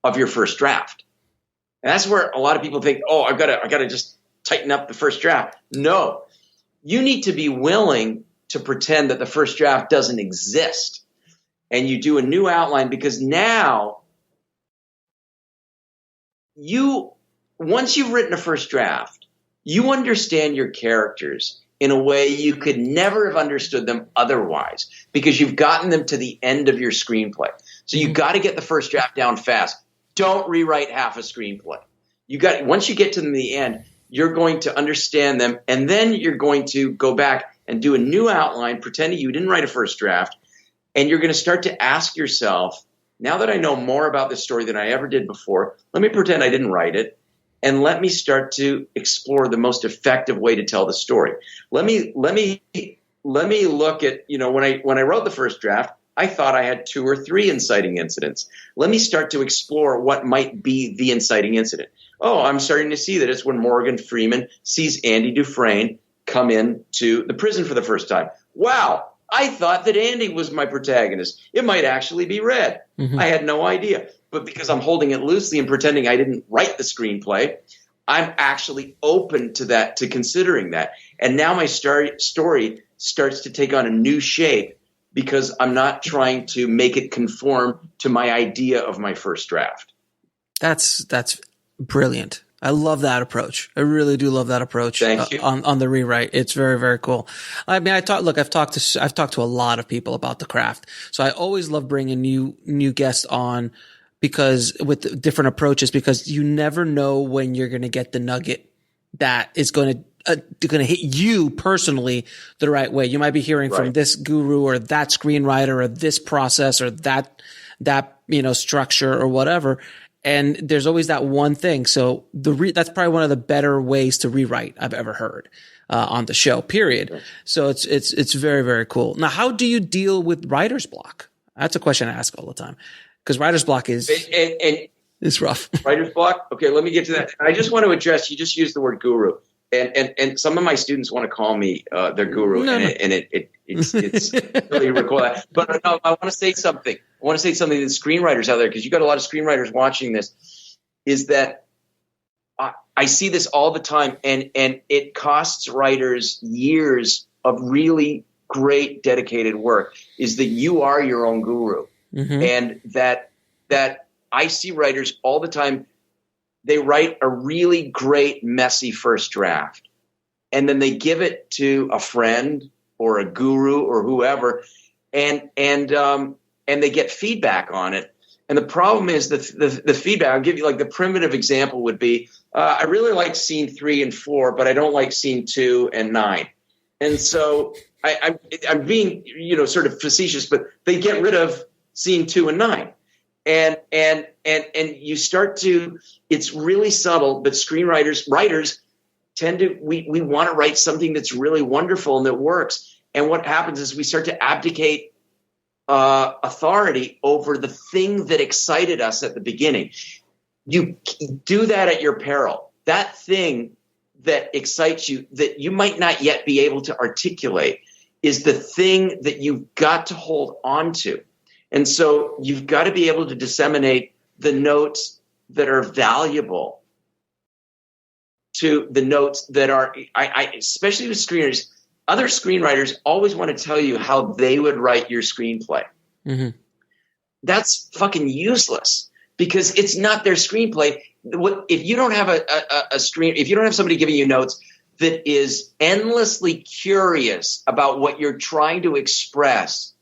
of your first draft. And that's where a lot of people think, oh, I gotta just tighten up the first draft. No, you need to be willing to pretend that the first draft doesn't exist. And you do a new outline, because now once you've written a first draft, you understand your characters in a way you could never have understood them otherwise, because you've gotten them to the end of your screenplay. So you've got to get the first draft down fast. Don't rewrite half a screenplay. Once you get to the end, you're going to understand them, and then you're going to go back and do a new outline, pretending you didn't write a first draft, and you're going to start to ask yourself, now that I know more about this story than I ever did before, let me pretend I didn't write it, and let me start to explore the most effective way to tell the story. Let me look at, when I wrote the first draft, I thought I had 2 or 3 inciting incidents. Let me start to explore what might be the inciting incident. Oh, I'm starting to see that it's when Morgan Freeman sees Andy Dufresne come into the prison for the first time. Wow, I thought that Andy was my protagonist. It might actually be Red. I had no idea. But because I'm holding it loosely and pretending I didn't write the screenplay, I'm actually open to that, to considering that. And now my story starts to take on a new shape, because I'm not trying to make it conform to my idea of my first draft. That's brilliant. I love that approach. I really do love that approach. Thank you. On the rewrite. It's very, very cool. I mean, I've talked to a lot of people about the craft. So I always love bringing new guests on, because with different approaches, because you never know when you're going to get the nugget that is going to hit you personally the right way. You might be hearing from this guru or that screenwriter or this process or that structure or whatever. And there's always that one thing. So that's probably one of the better ways to rewrite I've ever heard on the show, period. Right. So it's very, very cool. Now, how do you deal with writer's block? That's a question I ask all the time, because writer's block is rough. Writer's block. Okay. Let me get to that. I just want to address, you just used the word guru. And some of my students want to call me their guru, it's really recall that. But no, I want to say something. I want to say something to the screenwriters out there, because you got a lot of screenwriters watching this. Is that I see this all the time, and it costs writers years of really great dedicated work. Is that you are your own guru, and that I see writers all the time. They write a really great, messy first draft, and then they give it to a friend or a guru or whoever, and they get feedback on it. And the problem is the feedback. I'll give you, like, the primitive example would be, I really like scene 3 and 4, but I don't like scene 2 and 9. And so I'm being, sort of facetious, but they get rid of scene 2 and 9. And you start to, it's really subtle, but writers tend to, we want to write something that's really wonderful and that works. And what happens is we start to abdicate authority over the thing that excited us at the beginning. You do that at your peril. That thing that excites you, that you might not yet be able to articulate, is the thing that you've got to hold on to. And so you've got to be able to disseminate the notes that are valuable to the notes that are, I especially with screenwriters, other screenwriters always want to tell you how they would write your screenplay. That's fucking useless, because it's not their screenplay. If you don't have if you don't have somebody giving you notes that is endlessly curious about what you're trying to express,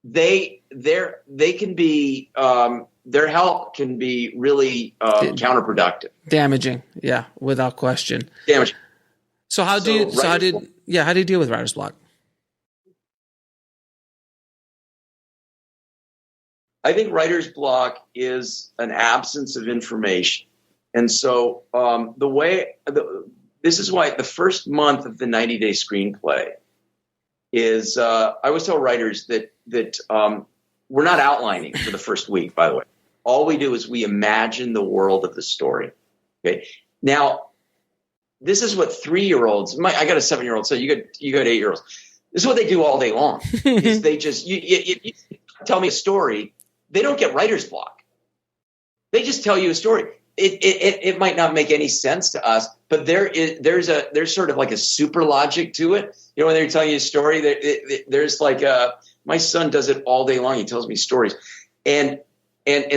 they can be their help can be really counterproductive, damaging. Yeah, without question, damaging. So how do you deal with writer's block? I think writer's block is an absence of information, and so this is why the first month of the 90-day screenplay is. I always tell writers that we're not outlining for the first week, by the way. All we do is we imagine the world of the story. Okay. Now, this is what 3-year-olds, I got a 7-year-old, so you got 8-year-olds. This is what they do all day long. Is they just, you tell me a story, they don't get writer's block. They just tell you a story. It might not make any sense to us, but there's sort of like a super logic to it. When they're telling you a story, there's like my son does it all day long. He tells me stories, and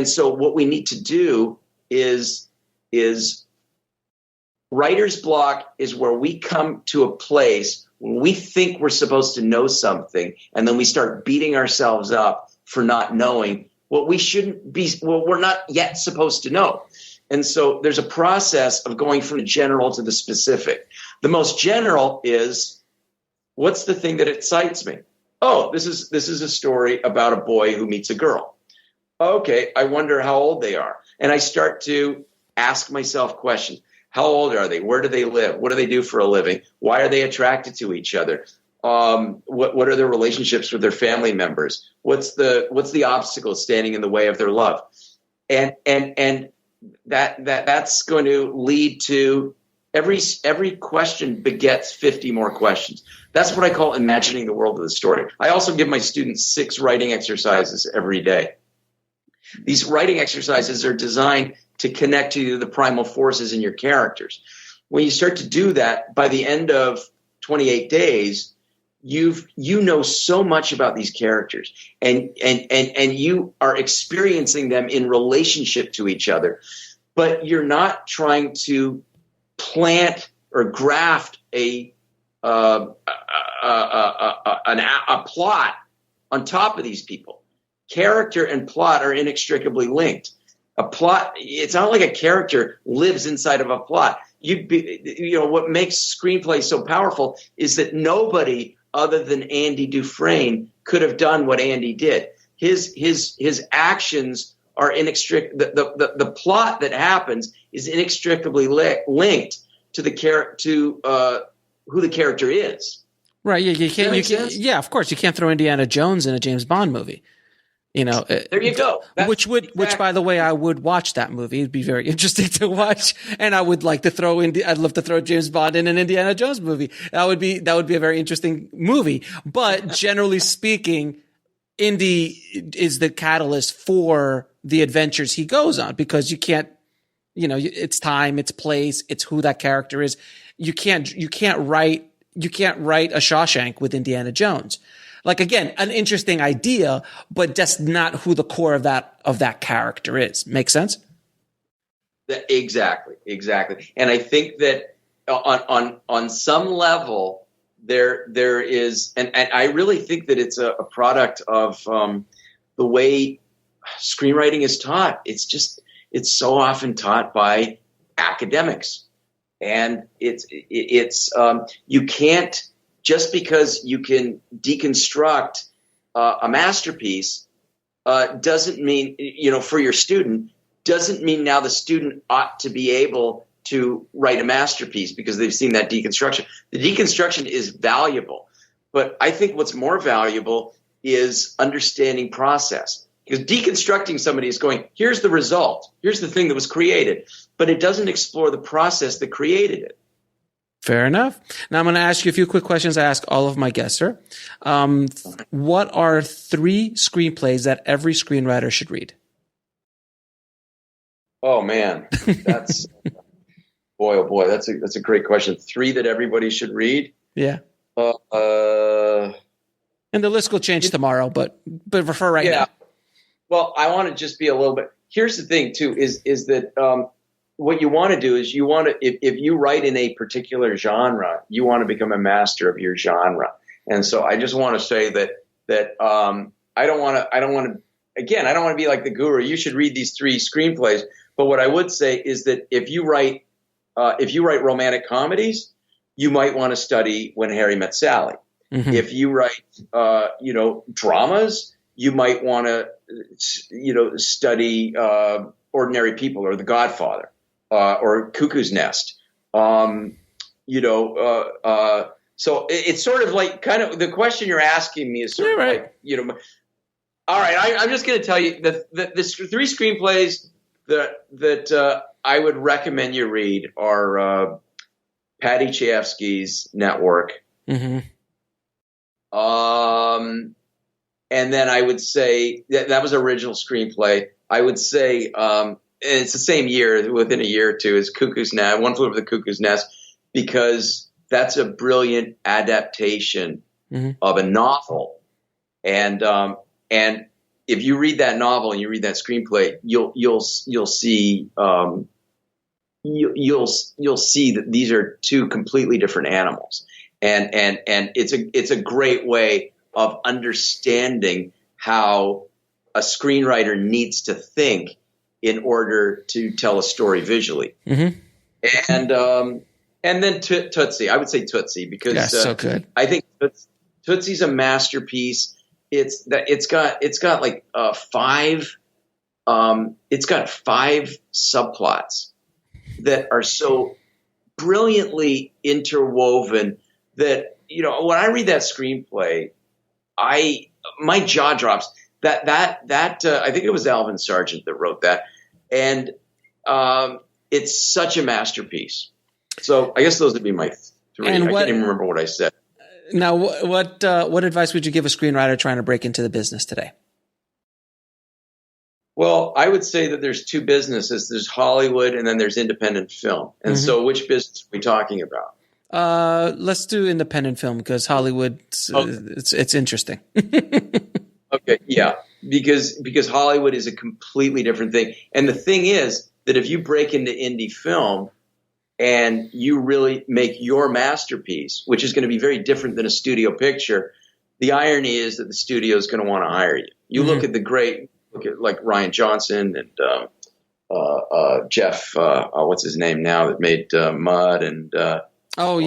so what we need to do is writer's block is where we come to a place when we think we're supposed to know something, and then we start beating ourselves up for not knowing what we shouldn't be. Well, we're not yet supposed to know. And so there's a process of going from the general to the specific. The most general is, what's the thing that excites me? Oh, this is a story about a boy who meets a girl. Okay, I wonder how old they are. And I start to ask myself questions. How old are they? Where do they live? What do they do for a living? Why are they attracted to each other? What are their relationships with their family members? What's the obstacle standing in the way of their love? And that's going to lead to every question begets 50 more questions. That's what I call imagining the world of the story. I also give my students 6 writing exercises every day. These writing exercises are designed to connect to the primal forces in your characters. When you start to do that, by the end of 28 days, you know so much about these characters, and you are experiencing them in relationship to each other, but you're not trying to plant or graft a plot on top of these people. Character and plot are inextricably linked. A plot, it's not like a character lives inside of a plot. What makes screenplay so powerful is that nobody other than Andy Dufresne could have done what Andy did. His actions are the plot that happens is inextricably linked to who the character is. Right. You can't. Yeah, of course, you can't throw Indiana Jones in a James Bond movie. There you go. Which by the way, I would watch that movie. It'd be very interesting to watch, and I would like to I'd love to throw James Bond in an Indiana Jones movie. That would be a very interesting movie. But generally speaking, Indy is the catalyst for the adventures he goes on, because you can't, it's time, it's place, it's who that character is. You can't write a Shawshank with Indiana Jones. Like, again, an interesting idea, but that's not who the core of that character is. Make sense? Exactly. And I think that on some level there is, and I really think that it's a product of the way screenwriting is taught. It's so often taught by academics, and it's you can't. Just because you can deconstruct a masterpiece doesn't mean, for your student, doesn't mean now the student ought to be able to write a masterpiece because they've seen that deconstruction. The deconstruction is valuable, but I think what's more valuable is understanding process. Because deconstructing somebody is going, here's the result, here's the thing that was created, but it doesn't explore the process that created it. Fair enough. Now I'm going to ask you a few quick questions I ask all of my guests, sir. What are 3 screenplays that every screenwriter should read? Oh man, that's boy, oh boy, that's a great question. 3 that everybody should read? Yeah. And the list will change tomorrow, but for right now. Well, I want to just be a little bit. Here's the thing too: is that what you want to do is if you write in a particular genre, you want to become a master of your genre. And so I just want to say that I don't want to be like the guru. You should read these 3 screenplays. But what I would say is that if you write romantic comedies, you might want to study When Harry Met Sally. Mm-hmm. If you write dramas, you might want to study Ordinary People or The Godfather. Or Cuckoo's Nest, so it's sort of like kind of the question you're asking me is sort of like, all right, I'm just going to tell you the 3 screenplays that I would recommend you read are Patty Chayefsky's Network, and then I would say that was original screenplay. I would say. And it's the same year, within a year or two, as Cuckoo's Nest, One Flew Over the Cuckoo's Nest, because that's a brilliant adaptation of a novel. And if you read that novel and you read that screenplay, you'll see that these are 2 completely different animals. And it's a great way of understanding how a screenwriter needs to think in order to tell a story visually. Mm-hmm. And then Tootsie. I would say Tootsie because so good. I think Tootsie's a masterpiece. It's got like five subplots that are so brilliantly interwoven that, when I read that screenplay, my jaw drops. That I think it was Alvin Sargent that wrote that, and it's such a masterpiece. So I guess those would be my three. I can't even remember what I said. Now, what advice would you give a screenwriter trying to break into the business today? Well, I would say that there's two businesses. There's Hollywood and then there's independent film. And so which business are we talking about? Let's do independent film because Hollywood, it's interesting. Okay, yeah, because Hollywood is a completely different thing. And the thing is that if you break into indie film and you really make your masterpiece, which is going to be very different than a studio picture, the irony is that the studio is going to want to hire you. You look at like Ryan Johnson and Jeff, what's his name now, that made Mud and what's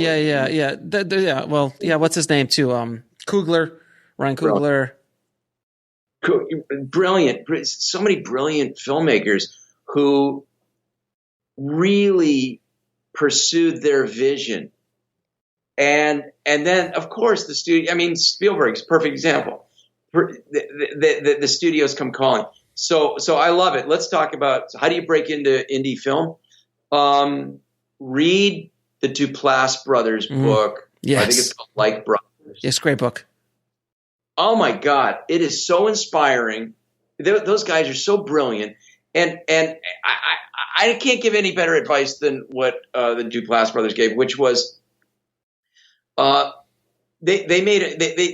his name too? Ryan Coogler. Brilliant. So many brilliant filmmakers who really pursued their vision. And then, of course, the studio, Spielberg's a perfect example. The studios come calling. So I love it. Let's talk about how do you break into indie film? Read the Duplass brothers book. Yes. I think it's called Like Brothers. Yes, great book. Oh my God, it is so inspiring. Those guys are so brilliant, and I can't give any better advice than what the Duplass brothers gave, which was they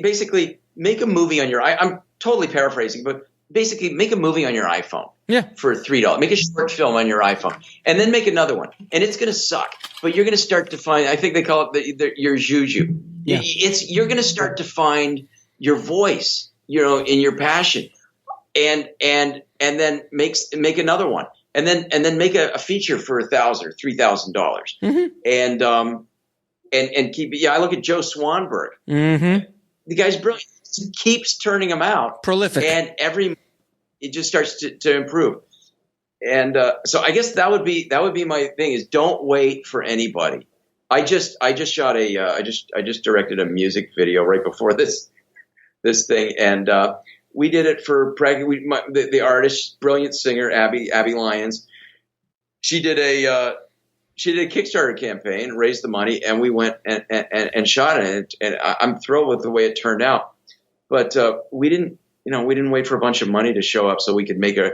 basically make a movie on your. I'm totally paraphrasing, but basically make a movie on your iPhone. Yeah. For $3. Make a short film on your iPhone, and then make another one, and it's going to suck. But you're going to start to find. I think they call it your juju. Yeah. You're going to start to find your voice, in your passion, and then make another one, and then make a feature for $1,000 or $3,000, and keep it. Yeah, I look at Joe Swanberg. Mm-hmm. The guy's brilliant. He keeps turning them out, prolific, and it just starts to improve. And so I guess that would be my thing: is don't wait for anybody. I just shot I just directed a music video right before this thing, and we did it for the artist, brilliant singer Abby Lyons. She did a Kickstarter campaign, raised the money, and we went and shot it. And I'm thrilled with the way it turned out. But we didn't wait for a bunch of money to show up so we could make a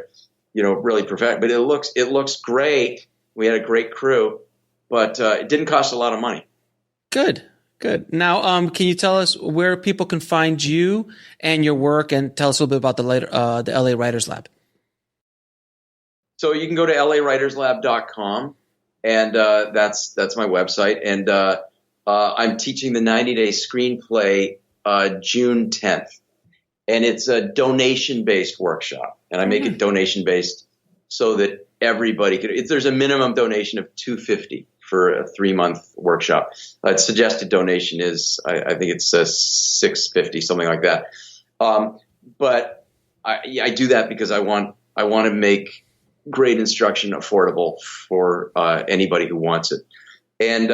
really perfect. But it looks great. We had a great crew, but it didn't cost a lot of money. Good. Now, can you tell us where people can find you and your work, and tell us a little bit about the LA Writers Lab? So you can go to lawriterslab.com, and that's my website. And I'm teaching the 90-day screenplay June 10th, and it's a donation-based workshop, and I make it donation-based so that everybody could. There's a minimum donation of $250. For a 3-month workshop. Suggested donation is, I think it's $650, something like that. But I do that because I want to make great instruction affordable for anybody who wants it. And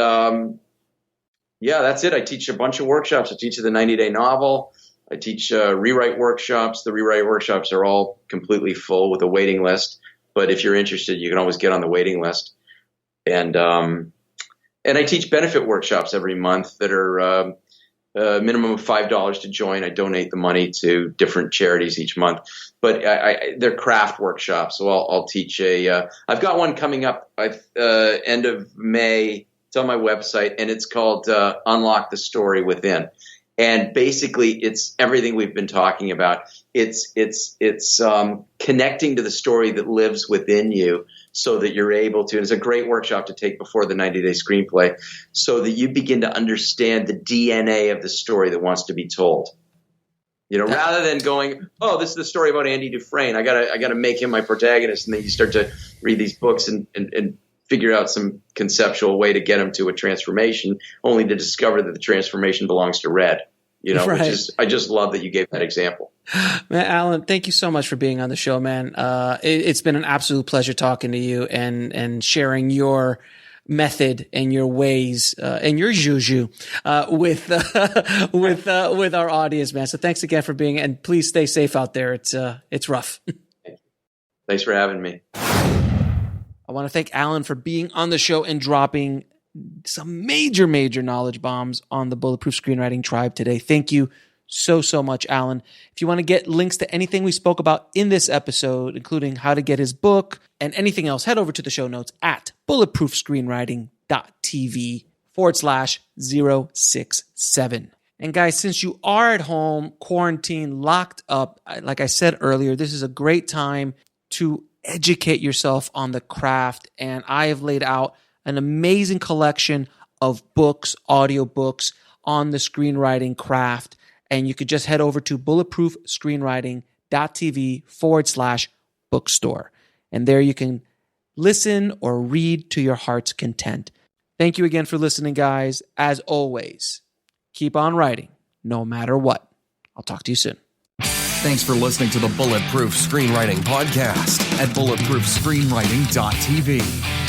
that's it. I teach a bunch of workshops. I teach the 90-day novel. I teach rewrite workshops. The rewrite workshops are all completely full with a waiting list. But if you're interested, you can always get on the waiting list. And I teach benefit workshops every month that are a minimum of $5 to join. I donate the money to different charities each month, but they're craft workshops. So I'll teach I've got one coming up end of May. It's on my website, and it's called Unlock the Story Within. And basically, it's everything we've been talking about. It's connecting to the story that lives within you, so that you're able to. And it's a great workshop to take before the 90-day screenplay, so that you begin to understand the DNA of the story that wants to be told. Rather than going, oh, this is the story about Andy Dufresne. I gotta make him my protagonist. And then you start to read these books and figure out some conceptual way to get him to a transformation, only to discover that the transformation belongs to Red. Right. I just love that you gave that example. Man, Alan, thank you so much for being on the show, man. It's been an absolute pleasure talking to you and sharing your method and your ways and your juju with our audience, man. So thanks again for being, and please stay safe out there. It's rough. Thanks for having me. I want to thank Alan for being on the show and dropping some major knowledge bombs on the Bulletproof Screenwriting Tribe today. Thank you so much, Alan. If you want to get links to anything we spoke about in this episode, including how to get his book and anything else, head over to the show notes at bulletproofscreenwriting.tv/067. And guys, since you are at home, quarantined, locked up, like I said earlier, this is a great time to educate yourself on the craft. And I have laid out an amazing collection of books, audiobooks on the screenwriting craft. And you could just head over to bulletproofscreenwriting.tv/bookstore. And there you can listen or read to your heart's content. Thank you again for listening, guys. As always, keep on writing, no matter what. I'll talk to you soon. Thanks for listening to the Bulletproof Screenwriting Podcast at bulletproofscreenwriting.tv.